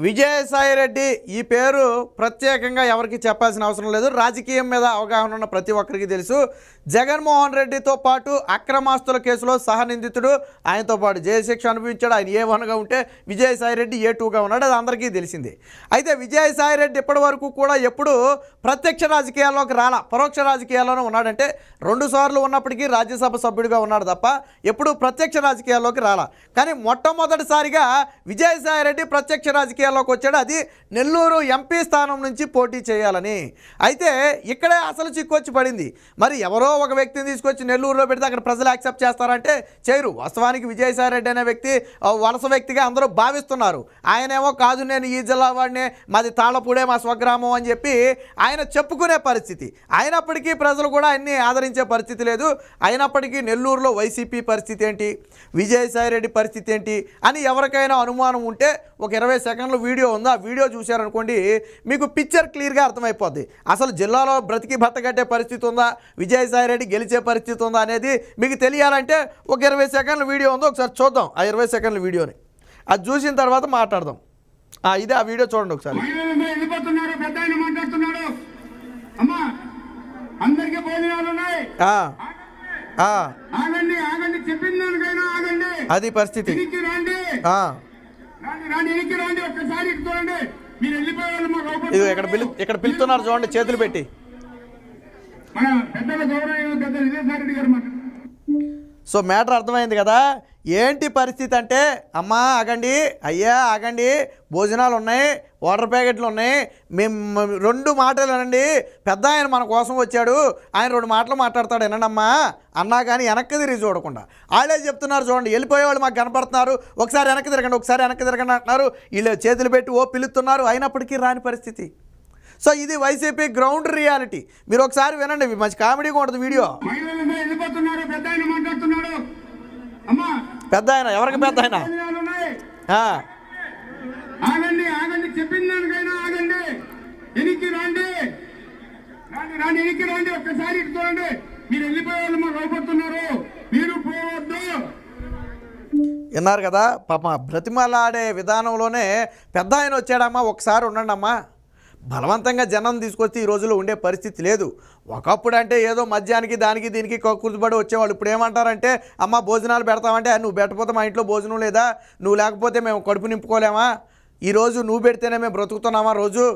విజయసాయిరెడ్డి ఈ పేరు ప్రత్యేకంగా ఎవరికి చెప్పాల్సిన అవసరం లేదు. రాజకీయం మీద అవగాహన ఉన్న ప్రతి ఒక్కరికి తెలుసు. జగన్మోహన్ రెడ్డితో పాటు అక్రమాస్తుల కేసులో సహనిందితుడు, ఆయనతో పాటు జయశిక్ష అనుభవించాడు. ఆయన A1గా ఉంటే విజయసాయిరెడ్డి A2గా ఉన్నాడు, అది అందరికీ తెలిసింది. అయితే విజయసాయిరెడ్డి ఇప్పటి వరకు కూడా ఎప్పుడు ప్రత్యక్ష రాజకీయాల్లోకి రాలా, పరోక్ష రాజకీయాల్లోనే ఉన్నాడంటే 2 సార్లు ఉన్నప్పటికీ రాజ్యసభ సభ్యుడిగా ఉన్నాడు తప్ప ఎప్పుడు ప్రత్యక్ష రాజకీయాల్లోకి రాలా. కానీ మొట్టమొదటిసారిగా విజయసాయిరెడ్డి ప్రత్యక్ష రాజకీయాల్లోకి వచ్చాడు. అది నెల్లూరు ఎంపీ స్థానం నుంచి పోటీ చేయాలని. అయితే ఇక్కడే అసలు చిక్కొచ్చి పడింది. మరి ఎవరో ఒక వ్యక్తిని తీసుకొచ్చి నెల్లూరులో పెడితే అక్కడ ప్రజలు యాక్సెప్ట్ చేస్తారంటే చేయరు. వాస్తవానికి విజయసాయిరెడ్డి అనే వ్యక్తి వలస వ్యక్తిగా అందరూ భావిస్తున్నారు. ఆయనేమో కాదు నేను ఈ జిల్లా వాడినే, మాది తాళపూడే మా స్వగ్రామం అని చెప్పి ఆయన చెప్పుకునే పరిస్థితి. అయినప్పటికీ ప్రజలు కూడా ఆయన్ని ఆదరించే పరిస్థితి లేదు. అయినప్పటికీ నెల్లూరులో వైసీపీ పరిస్థితి ఏంటి, విజయసాయిరెడ్డి పరిస్థితి ఏంటి అని ఎవరికైనా అనుమానం ఉంటే ఒక 20 సెకండ్ల వీడియో ఉంది. ఆ వీడియో చూశారనుకోండి మీకు పిక్చర్ క్లియర్గా అర్థమైపోద్ది. అసలు జిల్లాలో బ్రతికి బట్టగట్టే పరిస్థితి ఉందా, విజయసాయిరెడ్డి గెలిచే పరిస్థితి ఉందా అనేది మీకు తెలియాలంటే ఒక 20 సెకండ్ల వీడియో ఉందో ఒకసారి చూద్దాం. ఆ 20 సెకండ్ల వీడియోని అది చూసిన తర్వాత మాట్లాడదాం. ఇదే ఆ వీడియో చూడండి ఒకసారి. అది పరిస్థితి. ఇది ఇక్కడ పిలుస్తున్నారు చూడండి, చేతులు పెట్టి. సో మ్యాటర్ అర్థమైంది కదా. ఏంటి పరిస్థితి అంటే, అమ్మా ఆగండి, అయ్యా ఆగండి, భోజనాలు ఉన్నాయి, వాటర్ ప్యాకెట్లు ఉన్నాయి, మేము 2 మాటలు అనండి. పెద్ద ఆయన మన కోసం వచ్చాడు, ఆయన 2 మాటలు మాట్లాడతాడు వినండమ్మా అన్నా కానీ వెనక్కి తిరిగి చూడకుండా వాళ్ళే చెప్తున్నారు. చూడండి, వెళ్ళిపోయేవాళ్ళు మాకు కనపడుతున్నారు, ఒకసారి వెనక్కి తిరగండి, ఒకసారి వెనక్కి తిరగండి అంటున్నారు. వీళ్ళు చేతులు పెట్టి పిలుస్తున్నారు, అయినప్పటికీ రాని పరిస్థితి. సో ఇది వైసీపీ గ్రౌండ్ రియాలిటీ. మీరు ఒకసారి వినండి, మంచి కామెడీగా ఉంటుంది వీడియో. పెద్ద ఆయన ఎవరికి పెద్ద ఆయన? విన్నారు కదా పాప, బ్రతిమలాడే విధానంలోనే పెద్ద ఆయన వచ్చాడమ్మా, ఒకసారి ఉండండి అమ్మా. బలవంతంగా జనం తీసుకొచ్చి ఈ రోజుల్లో ఉండే పరిస్థితి లేదు. ఒకప్పుడు అంటే ఏదో మధ్యానికి దానికి దీనికి కుర్తుపడి వచ్చేవాళ్ళు. ఇప్పుడు ఏమంటారంటే, అమ్మ భోజనాలు పెడతామంటే, నువ్వు పెట్టకపోతే మా ఇంట్లో భోజనం లేదా, నువ్వు లేకపోతే మేము కడుపు నింపుకోలేమా, ఈరోజు నువ్వు పెడితేనే మేము బ్రతుకుతున్నామా రోజు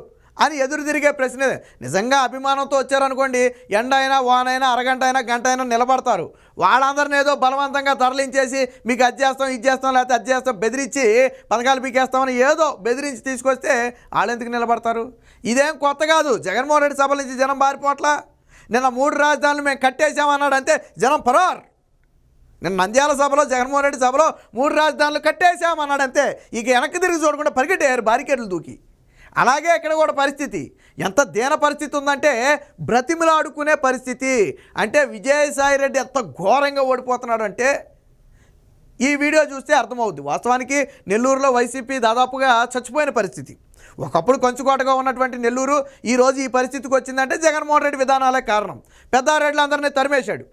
అని ఎదురు తిరిగే ప్రశ్న. నిజంగా అభిమానంతో వచ్చారనుకోండి, ఎండ అయినా వానైనా అరగంట అయినా గంట అయినా నిలబడతారు. వాళ్ళందరినీ ఏదో బలవంతంగా తరలించేసి మీకు అది చేస్తాం ఇది చేస్తాం లేకపోతే అది చేస్తాం బెదిరించి పథకాలు పీకేస్తామని ఏదో బెదిరించి తీసుకొస్తే వాళ్ళు ఎందుకు నిలబడతారు? ఇదేం కొత్త కాదు. జగన్మోహన్ రెడ్డి సభల నుంచి జనం బారిపోట్లా. నిన్న 3 రాజధానులు మేము కట్టేసామన్నాడు అంతే, జనం పరారు. నిన్న నంద్యాల సభలో, జగన్మోహన్ రెడ్డి సభలో 3 రాజధానులు కట్టేసామన్నాడు అంతే. ఇక వెనక్కి తిరిగి చూడకుండా పరిగెట్టారు బారికేట్లు దూకి. అలాగే ఇక్కడ కూడా పరిస్థితి ఎంత దీన పరిస్థితి ఉందంటే, బ్రతిమలాడుకునే పరిస్థితి. అంటే విజయసాయిరెడ్డి ఎంత ఘోరంగా ఓడిపోతున్నాడు అంటే ఈ వీడియో చూస్తే అర్థమవుద్ది. వాస్తవానికి నెల్లూరులో వైసీపీ దాదాపుగా చచ్చిపోయిన పరిస్థితి. ఒకప్పుడు కొంచుకోటగా ఉన్నటువంటి నెల్లూరు ఈరోజు ఈ పరిస్థితికి వచ్చిందంటే జగన్మోహన్ రెడ్డి విధానాలే కారణం. పెద్దారెడ్లు అందరినీ తరిమేశాడు.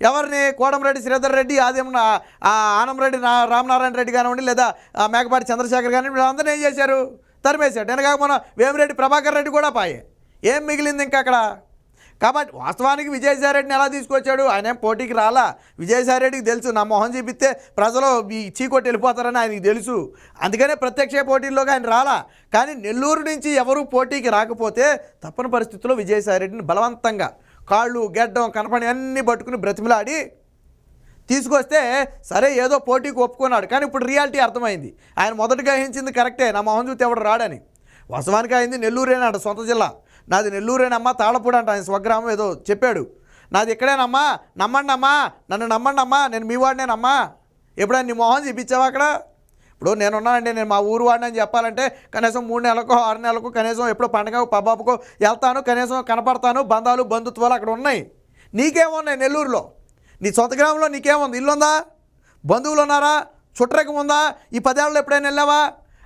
ఎవరిని? కోటంరెడ్డి శ్రీధర్ రెడ్డి, ఆనంరెడ్డి రామనారాయణ రెడ్డి కానివ్వండి, లేదా మేకపాటి చంద్రశేఖర్ కానివ్వండి, వీళ్ళందరినీ ఏం చేశారు? తరిమేశాడు. వెనక మన వేమిరెడ్డి ప్రభాకర్ రెడ్డి కూడా పాయే. ఏం మిగిలింది ఇంకా అక్కడ? కాబట్టి వాస్తవానికి విజయసాయిరెడ్డిని ఎలా తీసుకొచ్చాడు? ఆయన ఏం పోటీకి రాలా. విజయసాయిరెడ్డికి తెలుసు నా మొహం చూపిస్తే ప్రజలు ఈ చీకొట్టి వెళ్ళిపోతారని ఆయనకి తెలుసు. అందుకనే ప్రత్యక్ష పోటీల్లోకి ఆయన రాలా. కానీ నెల్లూరు నుంచి ఎవరు పోటీకి రాకపోతే తప్పని పరిస్థితుల్లో విజయసాయిరెడ్డిని బలవంతంగా కాళ్ళు గెడ్డం కనపడి అన్నీ పట్టుకుని బ్రతిమలాడి తీసుకొస్తే సరే ఏదో పోటీకి ఒప్పుకున్నాడు. కానీ ఇప్పుడు రియాలిటీ అర్థమైంది. ఆయన మొదటగా హించింది కరెక్టే, నా మొహం చూస్తే ఎవడు రాడని. వాస్తవానికి అయింది నెల్లూరేనంట, సొంత జిల్లా. నాది నెల్లూరేనమ్మా, తాళపూడి అంట ఆయన స్వగ్రామం ఏదో చెప్పాడు. నాది ఇక్కడేనమ్మా, నమ్మండి అమ్మా, నన్ను నమ్మండి అమ్మా, నేను మీ వాడినేనమ్మా. ఎప్పుడైనా నీ మొహం చూపించావా అక్కడ? ఇప్పుడు నేనున్నానండి, నేను మా ఊరు వాడిని అని చెప్పాలంటే కనీసం 3 నెలలకో 6 నెలలకు కనీసం ఎప్పుడో పండగ పబ్బాపుకో వెళ్తాను, కనీసం కనపడతాను, బంధాలు బంధుత్వాలు అక్కడ ఉన్నాయి. నీకేమున్నాయి నెల్లూరులో? నీ సొంత గ్రామంలో నీకేముంది? ఇల్లుందా? బంధువులు ఉన్నారా? చుట్టరకం ఉందా? ఈ 10 ఏళ్ళలో ఎప్పుడైనా వెళ్ళావా?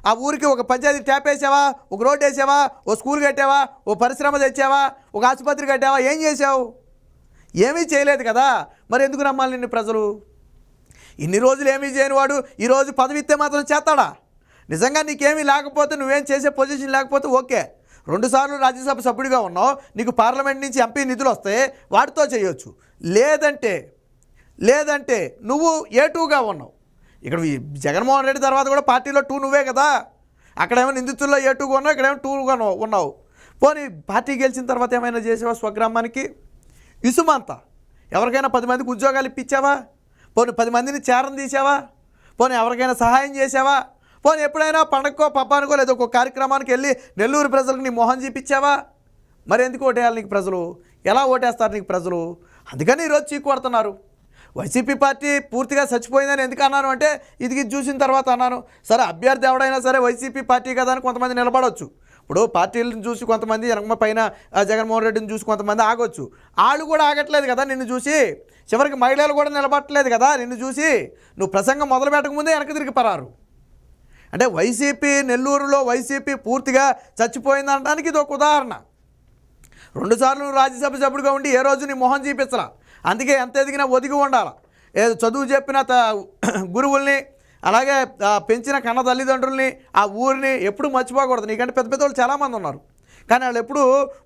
ఆ ఊరికి ఒక పంచాయతీ ట్యాప్ వేసావా? ఒక రోడ్డు వేసావా? ఓ స్కూల్ కట్టావా? ఓ పరిశ్రమ తెచ్చావా? ఒక ఆసుపత్రి కట్టావా? ఏం చేసావు? ఏమీ చేయలేదు కదా. మరి ఎందుకు నమ్మాలి నిన్ను ప్రజలు? ఇన్ని రోజులు ఏమీ చేయని వాడు ఈరోజు పదవి ఇస్తే మాత్రం చేస్తాడా? నిజంగా నీకేమీ లేకపోతే, నువ్వేం చేసే పొజిషన్ లేకపోతే ఓకే, 2 సార్లు రాజ్యసభ సభ్యుడిగా ఉన్నావు, నీకు పార్లమెంట్ నుంచి ఎంపీ నిధులు వస్తాయి, వాటితో చేయొచ్చు. లేదంటే నువ్వు A2గా ఉన్నావు. ఇక్కడ జగన్మోహన్ రెడ్డి తర్వాత కూడా పార్టీలో 2 నువ్వే కదా. అక్కడేమో నిందితుల్లో A2గా ఉన్నావు, ఇక్కడేమో 2గా ఉన్నావు. పోనీ పార్టీ గెలిచిన తర్వాత ఏమైనా చేసావా స్వగ్రామానికి? ఇసుమంతా ఎవరికైనా 10 మందికి ఉద్యోగాలు ఇప్పించావా? పోనీ 10 మందిని తీసావా? పోనీ ఎవరికైనా సహాయం చేసావా? పోనీ ఎప్పుడైనా పండగకో పబ్బానికో లేదా ఒక కార్యక్రమానికి వెళ్ళి నెల్లూరు ప్రజలకు నీ మొహం చూపించావా? మరి ఎందుకు ఓటేయాలి నీకు ప్రజలు? ఎలా ఓటేస్తారు నీకు ప్రజలు? అందుకని ఈరోజు చీకొడుతున్నారు. వైసీపీ పార్టీ పూర్తిగా చచ్చిపోయిందని ఎందుకు అన్నాను అంటే, ఇది చూసిన తర్వాత అన్నాను. సరే, అభ్యర్థి ఎవడైనా సరే వైసీపీ పార్టీ కదా అని కొంతమంది నిలబడవచ్చు. ఇప్పుడు పార్టీలను చూసి కొంతమంది వెనక పైన జగన్మోహన్ రెడ్డిని చూసి కొంతమంది ఆగొచ్చు. వాళ్ళు కూడా ఆగట్లేదు కదా నిన్ను చూసి. చివరికి మహిళలు కూడా నిలబట్టలేదు కదా నిన్ను చూసి. నువ్వు ప్రసంగం మొదలు పెట్టకముందే వెనక తిరిగి పరారు. అంటే వైసీపీ, నెల్లూరులో వైసీపీ పూర్తిగా చచ్చిపోయిందనడానికి ఇది ఒక ఉదాహరణ. 2 సార్లు నువ్వు రాజ్యసభ సభ్యుడిగా ఉండి ఏ రోజు నీ మొహం చూపించరా. అందుకే ఎంత ఎదిగినా ఒదిగి ఉండాలి. ఏదో చదువు చెప్పిన గురువుల్ని, అలాగే పెంచిన కన్న తల్లిదండ్రుల్ని, ఆ ఊరిని ఎప్పుడు మర్చిపోకూడదు. నీకంటే పెద్ద పెద్ద వాళ్ళు చాలామంది ఉన్నారు, కానీ వాళ్ళు ఎప్పుడు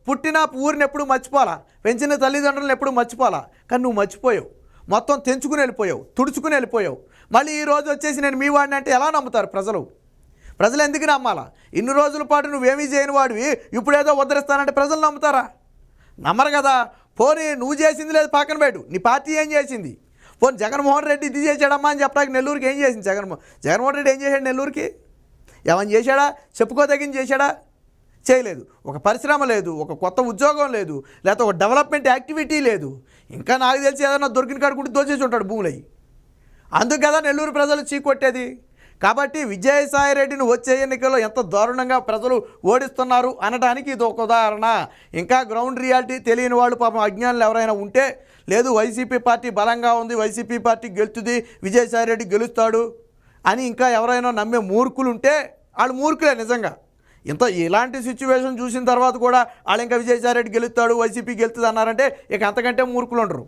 పుట్టిన ఊరిని ఎప్పుడు మర్చిపోవాలా, పెంచిన తల్లిదండ్రులను ఎప్పుడు మర్చిపోవాలా. కానీ నువ్వు మర్చిపోయావు, మొత్తం తెంచుకుని వెళ్ళిపోయావు, తుడుచుకుని వెళ్ళిపోయావు. మళ్ళీ ఈ రోజు వచ్చేసి నేను మీ వాడిని అంటే ఎలా నమ్ముతారు ప్రజలు? ప్రజలు ఎందుకు నమ్మాలా? ఇన్ని రోజుల పాటు నువ్వేమీ చేయని వాడివి ఇప్పుడేదో ఉద్ధరిస్తానంటే ప్రజలు నమ్ముతారా? నమ్మరు కదా. పోనీ నువ్వు చేసింది లేదు పక్కన పెట్టు, నీ పార్టీ ఏం చేసింది? పోనీ జగన్మోహన్ రెడ్డి ఇది చేశాడమ్మా అని చెప్పడానికి నెల్లూరుకి ఏం చేసింది జగన్మోహన్ రెడ్డి ఏం చేశాడు నెల్లూరుకి? ఏమని చేశాడా? చెప్పుకోదగింది చేశాడా? చేయలేదు. ఒక పరిశ్రమ లేదు, ఒక కొత్త ఉద్యోగం లేదు, లేకపోతే ఒక డెవలప్మెంట్ యాక్టివిటీ లేదు. ఇంకా నాకు తెలిసి ఏదైనా దొరికిన కాడుకుంటూ దోచేసి ఉంటాడు భూములయ్యి. అందుకు కదా నెల్లూరు ప్రజలు చీకొట్టేది. కాబట్టి విజయసాయిరెడ్డిని వచ్చే ఎన్నికల్లో ఎంత దారుణంగా ప్రజలు ఓడిస్తున్నారు అనడానికి ఇది ఒక ఉదాహరణ. ఇంకా గ్రౌండ్ రియాలిటీ తెలియని వాళ్ళు, పాపం అజ్ఞానులు ఎవరైనా ఉంటే, లేదు వైసీపీ పార్టీ బలంగా ఉంది, వైసీపీ పార్టీ గెలుస్తుంది, విజయసాయిరెడ్డి గెలుస్తాడు అని ఇంకా ఎవరైనా నమ్మే మూర్ఖులు ఉంటే వాళ్ళు మూర్ఖులే నిజంగా. ఇలాంటి సిచ్యువేషన్ చూసిన తర్వాత కూడా వాళ్ళు ఇంకా విజయసాయిరెడ్డి గెలుస్తాడు, వైసీపీ గెలుస్తుంది అన్నారంటే ఇక అంతకంటే మూర్ఖులు ఉండరు.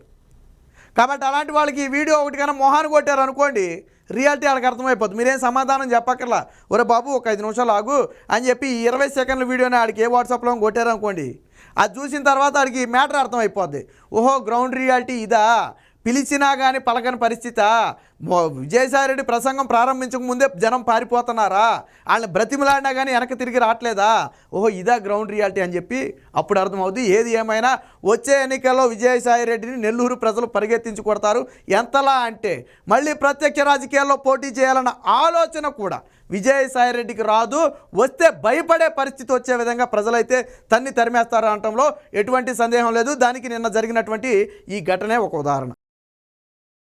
కాబట్టి అలాంటి వాళ్ళకి ఈ వీడియో ఒకటి కన్నా మొహాన్ని కొట్టారు అనుకోండి, రియాలిటీ వాళ్ళకి అర్థమైపోతుంది. మీరేం సమాధానం చెప్పక్కర్లా, ఒరే బాబు ఒక 5 నిమిషాలు ఆగు అని చెప్పి 20 సెకండ్ల వీడియోని ఆడికి ఏ వాట్సాప్లో కొట్టారు అనుకోండి, అది చూసిన తర్వాత ఆడికి మ్యాటర్ అర్థమైపోద్ది. ఓహో, గ్రౌండ్ రియాలిటీ ఇదా, పిలిచినా కానీ పలకని పరిస్థితి. విజయసాయిరెడ్డి ప్రసంగం ప్రారంభించక ముందే జనం పారిపోతున్నారా, వాళ్ళని బ్రతిమలాడినా కానీ వెనక్కి తిరిగి రావట్లేదా, ఓహో ఇదా గ్రౌండ్ రియాలిటీ అని చెప్పి అప్పుడు అర్థమవుతుంది. ఏది ఏమైనా వచ్చే ఎన్నికల్లో విజయసాయిరెడ్డిని నెల్లూరు ప్రజలు పరిగెత్తించి కొడతారు. ఎంతలా అంటే మళ్ళీ ప్రత్యక్ష రాజకీయాల్లో పోటీ చేయాలన్న ఆలోచన కూడా విజయసాయిరెడ్డికి రాదు. వస్తే భయపడే పరిస్థితి వచ్చే విధంగా ప్రజలైతే తరిమేస్తారు అనటంలో ఎటువంటి సందేహం లేదు. దానికి నిన్న జరిగినటువంటి ఈ ఘటనే ఒక ఉదాహరణ.